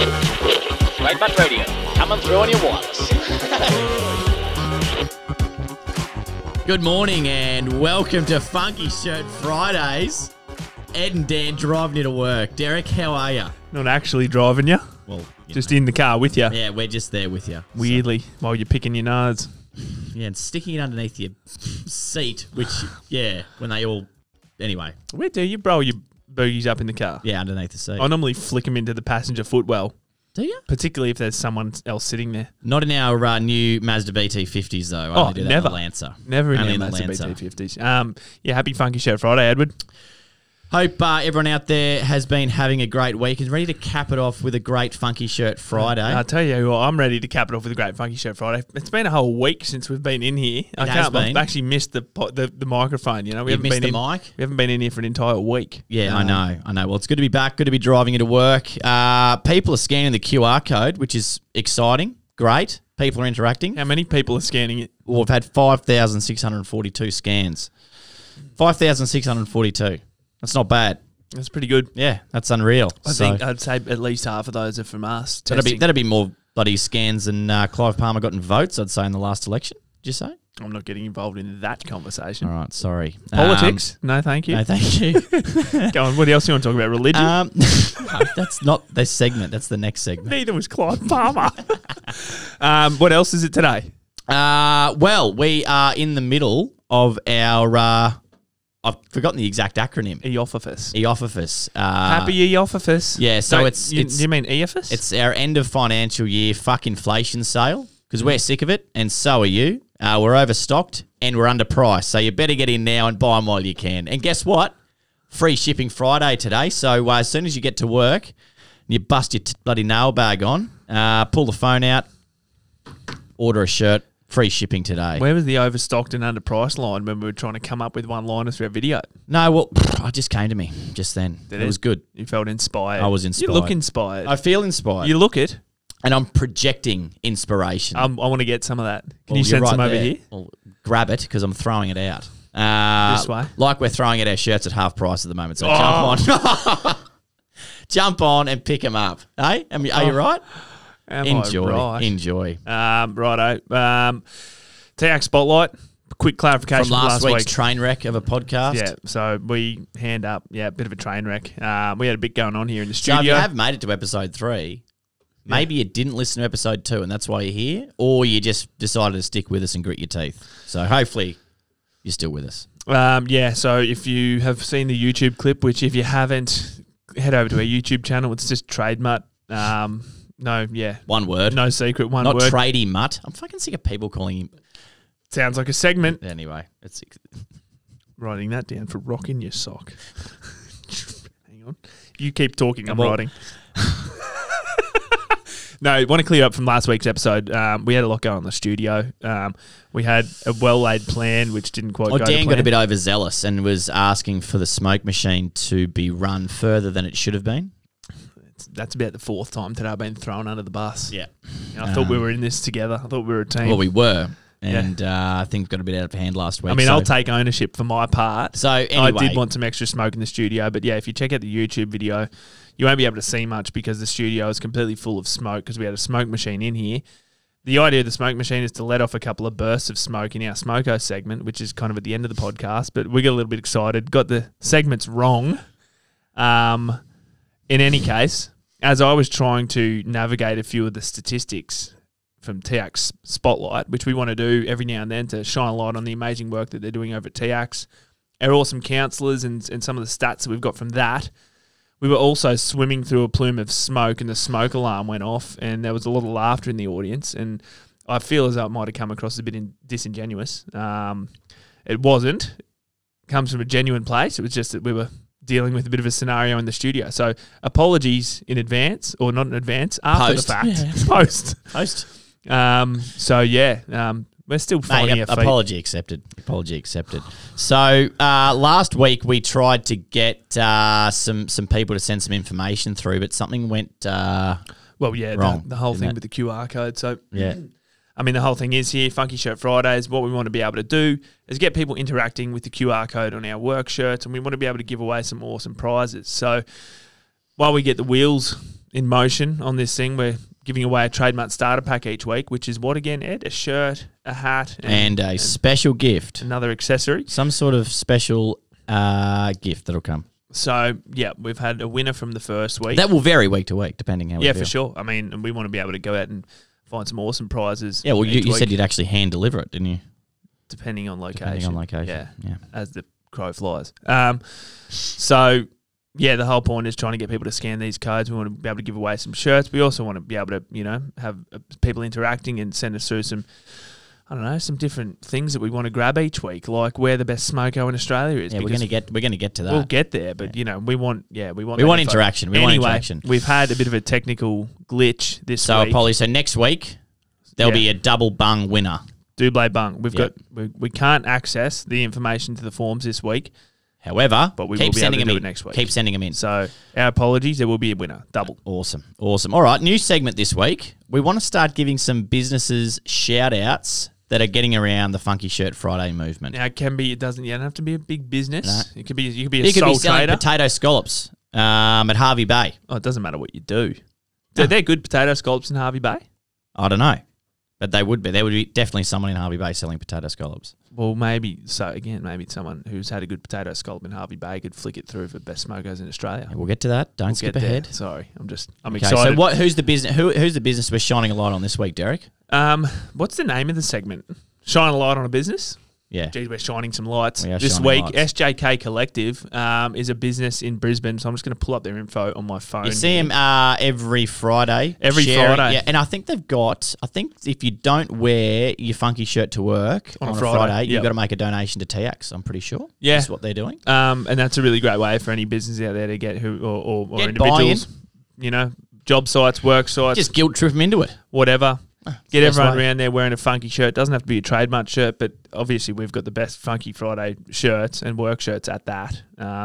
TradeMutt Radio, coming through on your wireless. Good morning and welcome to Funky Shirt Fridays. Ed and Dan driving you to work. Derek, how are you? Not actually driving you. Well, just in the car with you. Yeah, we're just there with you. Weirdly, while you're picking your nose. Yeah, and sticking it underneath your seat, which, yeah, when they all... Anyway. Where do you roll your boogies up in the car? Yeah, underneath the seat. I normally flick them into the passenger footwell. Do you? Particularly if there's someone else sitting there. Not in our new Mazda BT50s, though. I only do that never. in the Lancer. Never in Only the in the Mazda Lancer. BT50s. Yeah, happy Funky Shirt Friday, Edward. Hope everyone out there has been having a great week and ready to cap it off with a great Funky Shirt Friday. I'll tell you what, I'm ready to cap it off with a great Funky Shirt Friday. It's been a whole week since we've been in here. I've actually missed the microphone. You know, we haven't been mic. We haven't been in here for an entire week. Yeah, I know. Well, it's good to be back. Good to be driving you to work. People are scanning the QR code, which is exciting. Great. People are interacting. How many people are scanning it? Well, we've had 5,642 scans. 5,642. That's not bad. That's pretty good. Yeah, that's unreal. I think I'd say at least half of those are from us. That'd be more bloody scans than Clive Palmer got in votes, I'd say, in the last election. Did you say? I'm not getting involved in that conversation. All right, sorry. Politics? No, thank you. No, thank you. Go on. What else do you want to talk about? Religion? No, that's not this segment. That's the next segment. Neither was Clive Palmer. What else is it today? Well, we are in the middle of our... I've forgotten the exact acronym. EOFYFIS. EOFYFIS. Happy EOFYFIS. Yeah, so do it's you mean EOFYFIS? It's our end of financial year fuck inflation sale because we're sick of it and so are you. We're overstocked and we're underpriced. So you better get in now and buy them while you can. And guess what? Free shipping Friday today. So as soon as you get to work, you bust your bloody nail bag on, pull the phone out, order a shirt. Free shipping today. Where was the overstocked and underpriced line when we were trying to come up with one-liners for our video? No, well, it just came to me just then. It was good. You felt inspired. I was inspired. You look inspired. I feel inspired. You look it. And I'm projecting inspiration. I want to get some of that. Can you send some over here? Well, grab it because I'm throwing it out. This way? Like we're throwing out our shirts at half price at the moment. So jump on. Jump on and pick them up. Hey? Are you right? Enjoy. Righto. TIACS Spotlight. Quick clarification from last week's train wreck of a podcast. Yeah, so we hand up. Yeah, a bit of a train wreck. We had a bit going on here in the studio. So if you have made it to episode 3, maybe you didn't listen to episode 2 and that's why you're here, or you just decided to stick with us and grit your teeth. So hopefully you're still with us. Yeah, so if you have seen the YouTube clip, which if you haven't, head over to our YouTube channel. It's just TradeMutt. No, yeah. One word. No secret, one Not word. Not Tradie Mutt. I'm fucking sick of people calling him. Sounds like a segment. Anyway, it's writing that down for rocking your sock. Hang on. You keep talking, I'm writing. No, I want to clear up from last week's episode. We had a lot going on in the studio. We had a well-laid plan, which didn't quite go to plan. Dan got a bit overzealous and was asking for the smoke machine to be run further than it should have been. That's about the 4th time today I've been thrown under the bus. Yeah. I thought we were in this together. I thought we were a team. Well, we were. And I think got a bit out of hand last week. I mean, I'll take ownership for my part. So anyway. I did want some extra smoke in the studio. But yeah, if you check out the YouTube video, you won't be able to see much because the studio is completely full of smoke because we had a smoke machine in here. The idea of the smoke machine is to let off a couple of bursts of smoke in our Smoko segment, which is kind of at the end of the podcast. But we got a little bit excited. Got the segments wrong. In any case, as I was trying to navigate a few of the statistics from TIACS Spotlight, which we want to do every now and then to shine a light on the amazing work that they're doing over at TIACS, our awesome counsellors and some of the stats that we've got from that, we were also swimming through a plume of smoke and the smoke alarm went off and there was a lot of laughter in the audience and I feel as though it might have come across as a bit disingenuous. It wasn't. It comes from a genuine place. It was just that we were dealing with a bit of a scenario in the studio. So apologies in advance, or not in advance, after the fact. Yeah. Post. So yeah, we're still finding our feet. Apology accepted. So last week we tried to get some people to send some information through, but something went wrong. The whole thing with the QR code. So yeah. I mean, the whole thing is here, Funky Shirt Fridays, what we want to be able to do is get people interacting with the QR code on our work shirts, and we want to be able to give away some awesome prizes. So while we get the wheels in motion on this thing. We're giving away a TradeMutt starter pack each week, which is what again, Ed? A shirt, a hat, and a special gift. Another accessory. Some sort of special gift that'll come. So, yeah, we've had a winner from the first week. That will vary week to week, depending how we feel. For sure. I mean, and we want to be able to go out and find some awesome prizes. Yeah, well, you said you'd actually hand deliver it, didn't you? Depending on location. Depending on location, yeah. As the crow flies. So, yeah, the whole point is trying to get people to scan these codes. We want to be able to give away some shirts. We also want to be able to, have people interacting and send us through some, I don't know, some different things that we want to grab each week, like where the best smoko in Australia is. Yeah, we're gonna get to that. We'll get there, but we want interaction. We want interaction. We've had a bit of a technical glitch this week. Apologies. So next week there'll be a double bung winner. Double bung. We can't access the information to the forms this week. However, but we keep will be sending able to them do in it next week. Keep sending them in. So our apologies. There will be a winner. Double. Awesome. All right. New segment this week. We want to start giving some businesses shout outs that are getting around the Funky Shirt Friday movement. Now it can be. You don't have to be a big business. No. You could be a sole selling trader. Potato scallops at Harvey Bay. Oh, it doesn't matter what you do. They're good potato scallops in Harvey Bay. I don't know, but they would be. There would be definitely someone in Harvey Bay selling potato scallops. Well, maybe so. Again, maybe someone who's had a good potato scallop in Harvey Bay could flick it through for best smokers in Australia. Yeah, we'll get to that. Don't skip ahead. Sorry, I'm okay, excited. So who's the business? Who's the business we're shining a light on this week, Derek? What's the name of the segment? Shine a light on a business. Yeah. Geez, we're shining some lights. This week, lights. SJK Collective is a business in Brisbane, so I'm just going to pull up their info on my phone. You see them every Friday. Friday. Yeah, and I think they've got, if you don't wear your funky shirt to work on a Friday, you've got to make a donation to TIACS, I'm pretty sure. Yeah. That's what they're doing. And that's a really great way for any business out there to get or get individuals, job sites, work sites. Just guilt trip them into it. Whatever. Get everyone around there wearing a funky shirt. Doesn't have to be a TradeMutt shirt, but obviously we've got the best Funky Friday shirts and work shirts at that.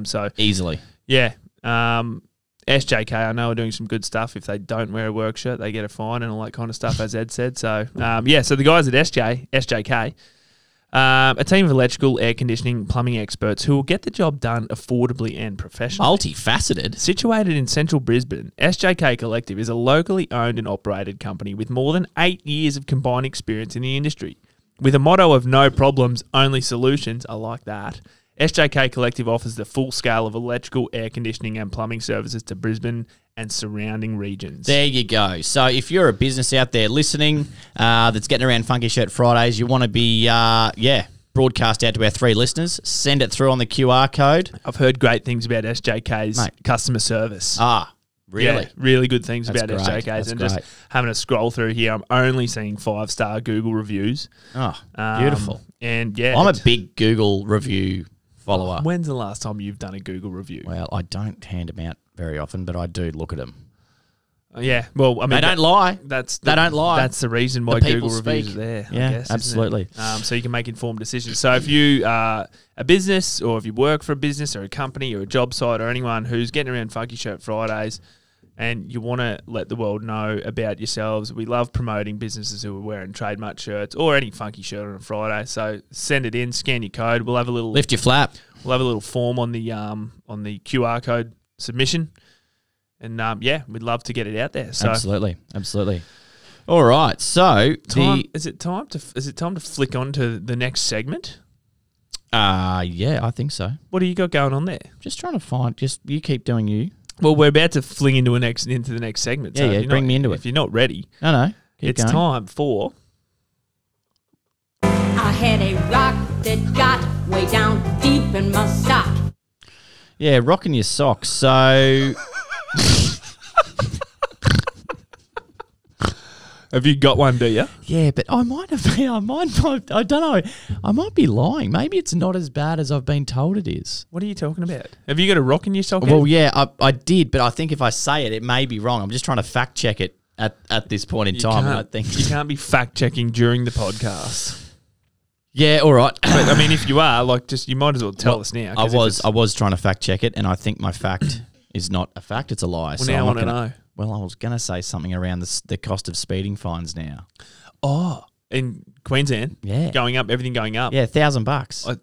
So easily. Yeah. SJK, I know, are doing some good stuff. If they don't wear a work shirt, they get a fine and all that kind of stuff, as Ed said. So, so the guys at SJK, a team of electrical, air conditioning, plumbing experts who will get the job done affordably and professionally. Multifaceted. Situated in central Brisbane, SJK Collective is a locally owned and operated company with more than 8 years of combined experience in the industry. With a motto of no problems, only solutions, I like that. SJK Collective offers the full scale of electrical, air conditioning and plumbing services to Brisbane and surrounding regions. There you go. So if you're a business out there listening that's getting around Funky Shirt Fridays, you want to be, broadcast out to our 3 listeners, send it through on the QR code. I've heard great things about SJK's customer service. Really? Yeah, really good things That's about great. SJK's. That's and great. Just having a scroll through here, I'm only seeing 5-star Google reviews. Oh, beautiful. And yeah. I'm a big Google review follower. When's the last time you've done a Google review? Well, I don't hand them out very often, but I do look at them. Yeah, well, I mean, they don't lie. They don't lie. That's the reason why Google reviews are there. Yeah, I guess, absolutely. So you can make informed decisions. So if you are a business, or if you work for a business or a company or a job site, or anyone who's getting around Funky Shirt Fridays, and you want to let the world know about yourselves, we love promoting businesses who are wearing TradeMutt shirts or any funky shirt on a Friday. So send it in, scan your code. We'll have a little lift your flap. We'll have a little form on the QR code submission. And we'd love to get it out there. So absolutely. All right. So is it time to flick on to the next segment? Yeah, I think so. What do you got going on there? Just trying to find. Just you keep doing you. Well, we're about to fling into the next segment. Yeah, so bring me into it. If you're not ready, no, it's time for. I had a rock that got way down deep in my sock. Yeah, rocking your socks. So. Have you got one, do you? Yeah, but I might have been. I don't know. I might be lying. Maybe it's not as bad as I've been told it is. What are you talking about? Have you got a rock in your sock? Well, yeah, I did, but I think if I say it, it may be wrong. I'm just trying to fact check it at this point in time. And I think you can't be fact checking during the podcast. Yeah, all right. But I mean, if you are, you might as well tell us now. I was trying to fact check it, and I think my fact is not a fact; it's a lie. Well, now I want to know. Well, I was going to say something around the cost of speeding fines now. Oh, in Queensland, yeah, going up, everything going up. Yeah, $1,000.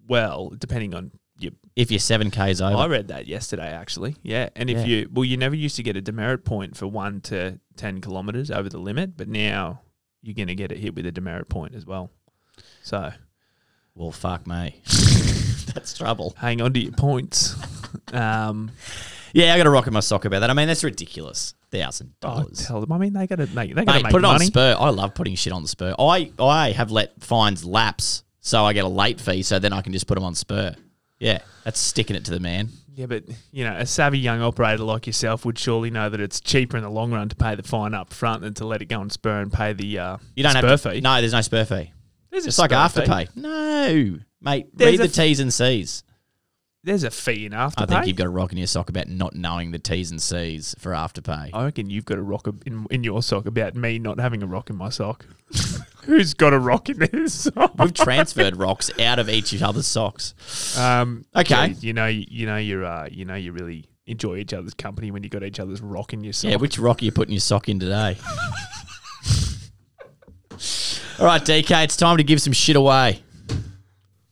Well, depending on if you're 7Ks over. I read that yesterday, actually. Yeah, and if you never used to get a demerit point for 1 to 10 kilometres over the limit, but now you're going to get it hit with a demerit point as well. So, well, fuck me. That's trouble. Hang on to your points. Yeah, I got to rock in my sock about that. I mean, that's ridiculous. $1,000. Tell them. I mean, they got to make Mate, money. put it on the spur. I love putting shit on the spur. I have let fines lapse, so I get a late fee, so then I can just put them on spur. Yeah, that's sticking it to the man. Yeah, but, a savvy young operator like yourself would surely know that it's cheaper in the long run to pay the fine up front than to let it go on spur and pay the you don't spur have fee. No, there's no spur fee. There's it's like Afterpay. No, mate, read the T's and C's. There's a fee in Afterpay. I think you've got a rock in your sock about not knowing the T's and C's for Afterpay. I reckon you've got a rock in your sock about me not having a rock in my sock. Who's got a rock in their sock? We've transferred rocks out of each other's socks. Okay, you really enjoy each other's company when you got each other's rock in your sock. Yeah, which rock are you putting your sock in today? All right, DK, it's time to give some shit away.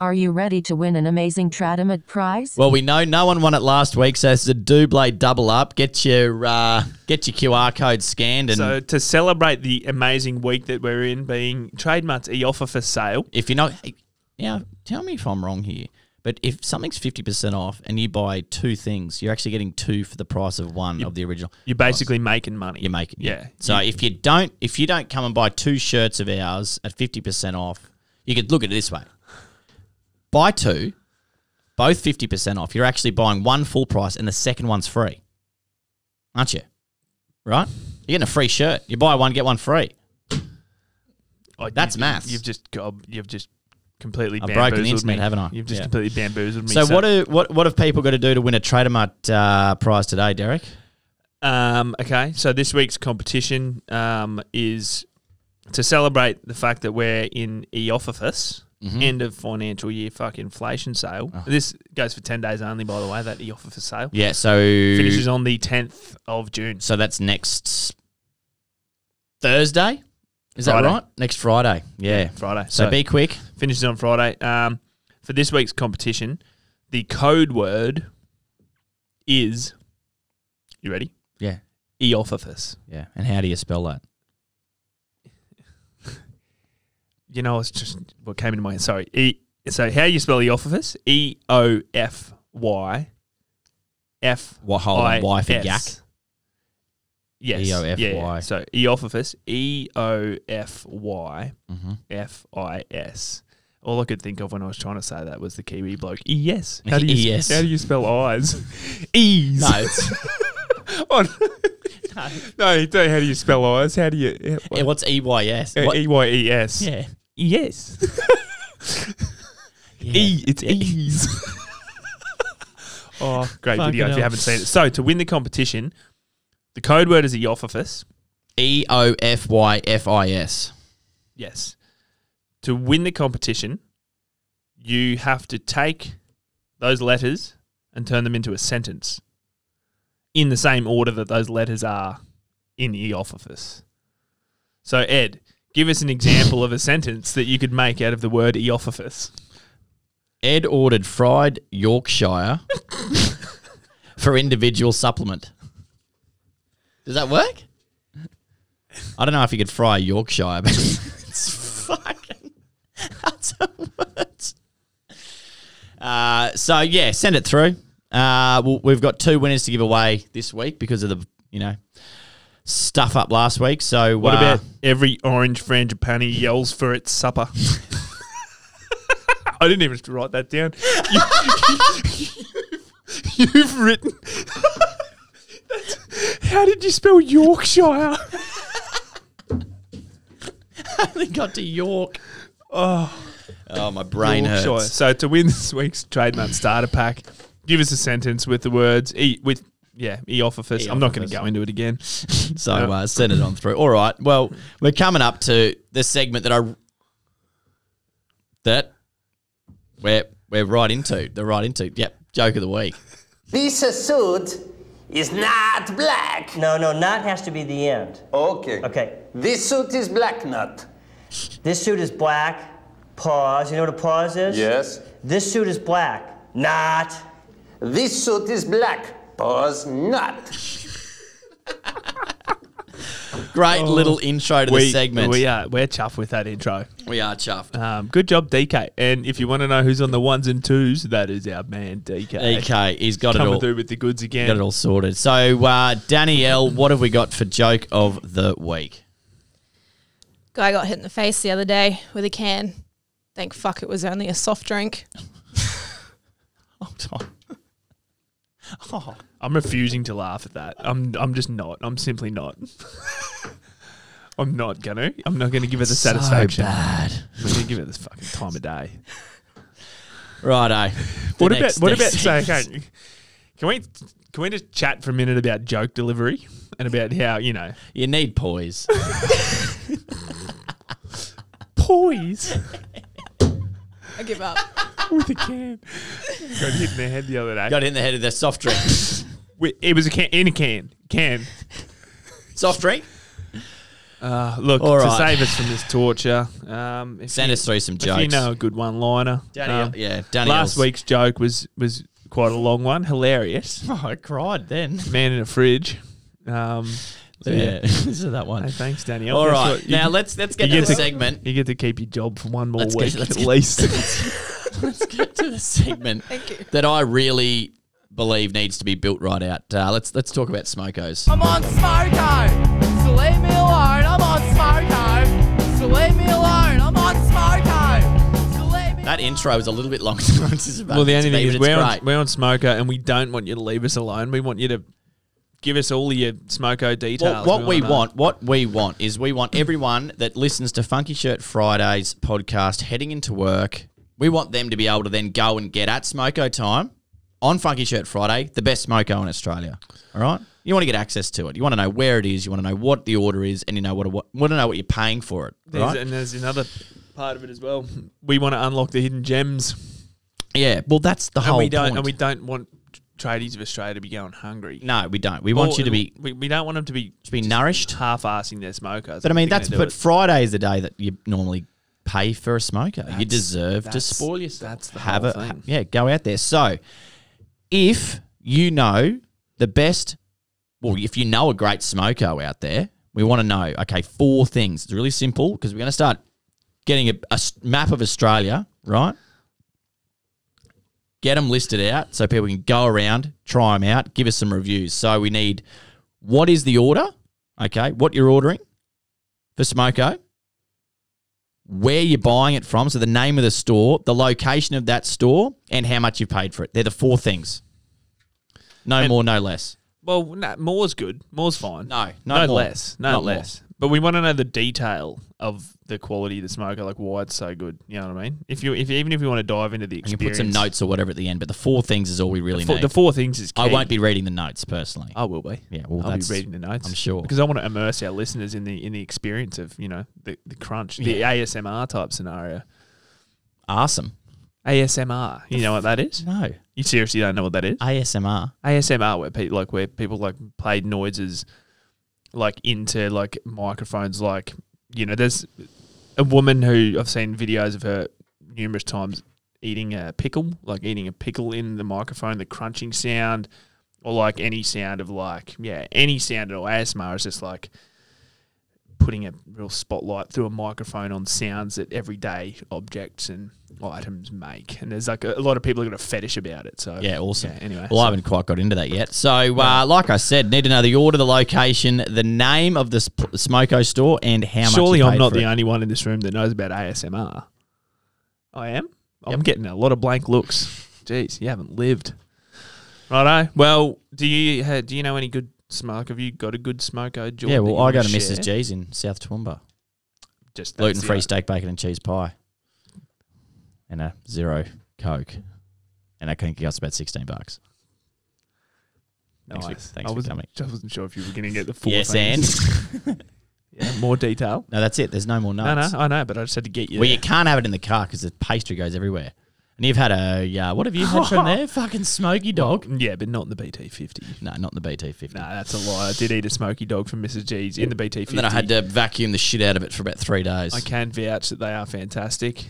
Are you ready to win an amazing TradeMutt prize? Well, we know no one won it last week, so it's a Double double up. Get your QR code scanned. And so to celebrate the amazing week that we're in, being TradeMutt's EOFYFIS sale. If you're not, now tell me if I'm wrong here, but if something's 50% off and you buy 2 things, you're actually getting 2 for the price of 1 of the original. You're basically making money. You're making, yeah. So if you don't come and buy 2 shirts of ours at 50% off, you could look at it this way. Buy 2, both 50% off. You're actually buying 1 full price and the second one's free. Aren't you? Right? You're getting a free shirt. You buy 1, get 1 free. That's maths. You've just completely I've bamboozled broken the internet, me. haven't I? You've just completely bamboozled me. So what have people got to do to win a TradeMutt prize today, Derek? Okay, so this week's competition is to celebrate the fact that we're in EOFYFIS. End of financial year inflation sale. This goes for 10 days only, by the way, that EOFYFIS sale. Yeah, so finishes on the 10th of June. So that's next Thursday? Is Friday. that right? Next Friday. Yeah. Friday. So be quick. Finishes on Friday. For this week's competition, the code word is, you ready? Yeah. EOFYFIS. Yeah. And how do you spell that? It's just what came into my head. Sorry. So how you spell EOFYFIS? EOFYFIS. What? Hold on. Y for yak. Yes. EOFY. Yeah. So EOFYFIS. EOFYFIS. All I could think of when I was trying to say that was the Kiwi bloke. ES. How do you spell eyes? Ease. No, it's No, how do you spell eyes? How do you? what's EYS? EYES. Yeah. Yes. It's ease. Oh, great video if you haven't seen it. So to win the competition, the code word is EOFYFIS. EOFYFIS. Yes. To win the competition, you have to take those letters and turn them into a sentence in the same order that those letters are in EOFYFIS. So, Ed, give us an example of a sentence that you could make out of the word EOFYFIS. Ed ordered fried Yorkshire for individual supplement. Does that work? I don't know if you could fry Yorkshire, but it's fucking... That's a word. So, yeah, send it through. We've got 2 winners to give away this week because of the, stuff up last week. So what about every orange frangipani yells for its supper? I didn't even write that down. You've written... How did you spell Yorkshire? I only got to York. Oh, my brain Yorkshire. hurts. So to win this week's TradeMutt starter pack, give us a sentence with the words EOFYFIS. I'm not going to go into it again. So send it on through. All right. Well, we're coming up to the segment that we're right into. Yep. Joke of the week. This suit is not black. No, not has to be the end. Okay. Okay. This suit is black nut. This suit is black. Pause. You know what a pause is? Yes. This suit is black. Not. This suit is black. Pause. Not. Great little intro to the segment. We're chuffed with that intro. We are chuffed. Good job, DK. And if you want to know who's on the ones and twos, that is our man, DK. DK, he's got it Coming all. through with the goods again. Got it all sorted. So, Danielle, what have we got for joke of the week? Guy got hit in the face the other day with a can. Thank fuck it was only a soft drink. Hold on. Oh. I'm refusing to laugh at that. I'm just not. I'm simply not. I'm not gonna give it the satisfaction. So bad. I'm gonna give it this fucking time of day. Righto. What about okay? Can we just chat for a minute about joke delivery and about how, you need poise. Poise I give up. with a can. Got hit in the head the other day. Got in the head of the soft drink. It was a can in a can. Soft drink? Look, All to right. save us from this torture, Send us through some jokes. If you know a good one-liner. Danielle's. Last week's joke was quite a long one. Hilarious. Oh, I cried then. Man in a fridge. So that one. Hey, thanks, Danielle. All Guess right. what? Now let's get to the segment. You get to keep your job for one more week let's at get- least. Let's get to the segment Thank you. that I really believe needs to be built right out. Let's talk about smokos. I'm on Smoko, so leave me alone. I'm on Smoko, so leave me alone. I'm on Smoko, so leave me That intro was a little bit longer than I anticipated. Well, the only it to thing be, is but it's great. we're on Smoker and we don't want you to leave us alone. We want you to give us all your Smoko details. What we want is we want everyone that listens to Funky Shirt Fridays podcast heading into work. We want them to be able to then go and get at Smoko time on Funky Shirt Friday, the best Smoko in Australia. All right? You want to get access to it. You want to know where it is. You want to know what the order is, and you want to know what you're paying for it. Right? And there's another part of it as well. We want to unlock the hidden gems. Yeah, well, that's the whole point. And we don't want tradies of Australia to be going hungry. No, we don't. We want you to be... We don't want them to be nourished. Half-assing their smokers. But I mean, Friday is the day that you normally pay for a smoker. You deserve to spoil yourself. That's the whole thing. Yeah, go out there. So, if you know the best... Well, if you know a great smoko out there, we want to know, okay, 4 things. It's really simple because we're going to start getting a map of Australia, right? Get them listed out so people can go around, try them out, give us some reviews. So we need what is the order, okay, what you're ordering for smoko, where you're buying it from, so the name of the store, the location of that store, and how much you've paid for it. They're the 4 things. No more, no less. Well, more's good. More's fine. No more. less. No Not less. But we want to know the detail of the quality of the smoker, like why it's so good. You know what I mean? Even if you want to dive into the You can experience, put some notes or whatever at the end, but the 4 things is all we really need. the 4 things is key. I won't be reading the notes personally. I will be. Yeah, well, I'll be reading the notes. I'm sure. Because I want to immerse our listeners in the experience of, the crunch, the ASMR type scenario. Awesome. ASMR. You know what that is? No. You seriously don't know what that is? ASMR. ASMR, where people play noises into microphones, there's a woman who I've seen videos of her numerous times eating a pickle in the microphone, the crunching sound, or any sound of any sound at all. ASMR is just putting a real spotlight through a microphone on sounds that everyday objects and items make. And there's a lot of people have got a fetish about it. So yeah, awesome. Yeah, anyway, well, I haven't quite got into that yet. So, like I said, need to know the order, the location, the name of the smoko store, and how much. Surely you I'm paid not for the it. only one in this room that knows about ASMR. I am. I'm getting a lot of blank looks. Jeez, you haven't lived. Righto. Well, do you know any good smoke? Have you got a good smoko? Yeah, well, I go to Mrs. G's in South Toowoomba. Just gluten-free steak, bacon, and cheese pie, and a 0 Coke, and I think it costs about $16. Nice. Thanks for coming. I wasn't sure if you were going to get the full. Yes, things. and yeah, more detail. No, that's it. There's no more notes. No, I know, but I just had to get you. Well, there. you can't have it in the car because the pastry goes everywhere. And you've had what have you had from there? Fucking smoky dog. Yeah, but not in the BT50. No, not in the BT50. No, that's a lie. I did eat a smoky dog from Mrs. G's in the BT50. And then I had to vacuum the shit out of it for about 3 days. I can vouch that they are fantastic.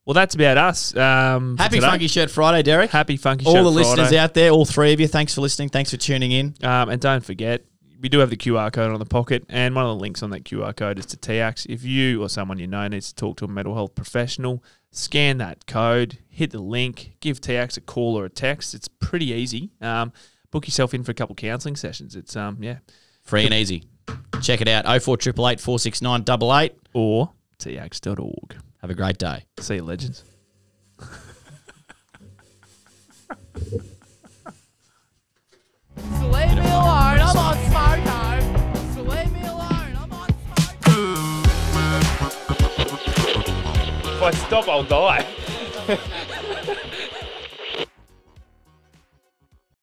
Well, that's about us. Happy Funky Shirt Friday, Derek. Happy Funky Shirt All the Friday. listeners out there, all three of you, thanks for listening. Thanks for tuning in. And don't forget, we do have the QR code on the pocket, and one of the links on that QR code is to TIACS. If you or someone you know needs to talk to a mental health professional, scan that code, hit the link, give TIACS a call or a text. It's pretty easy. Book yourself in for a couple counselling sessions. It's free and easy. Check it out, 0488 469 88 or tiacs.org. Have a great day. See you, legends. So leave me alone, I'm on smoke home. So leave me alone, I'm on smoke home. If I stop, I'll die.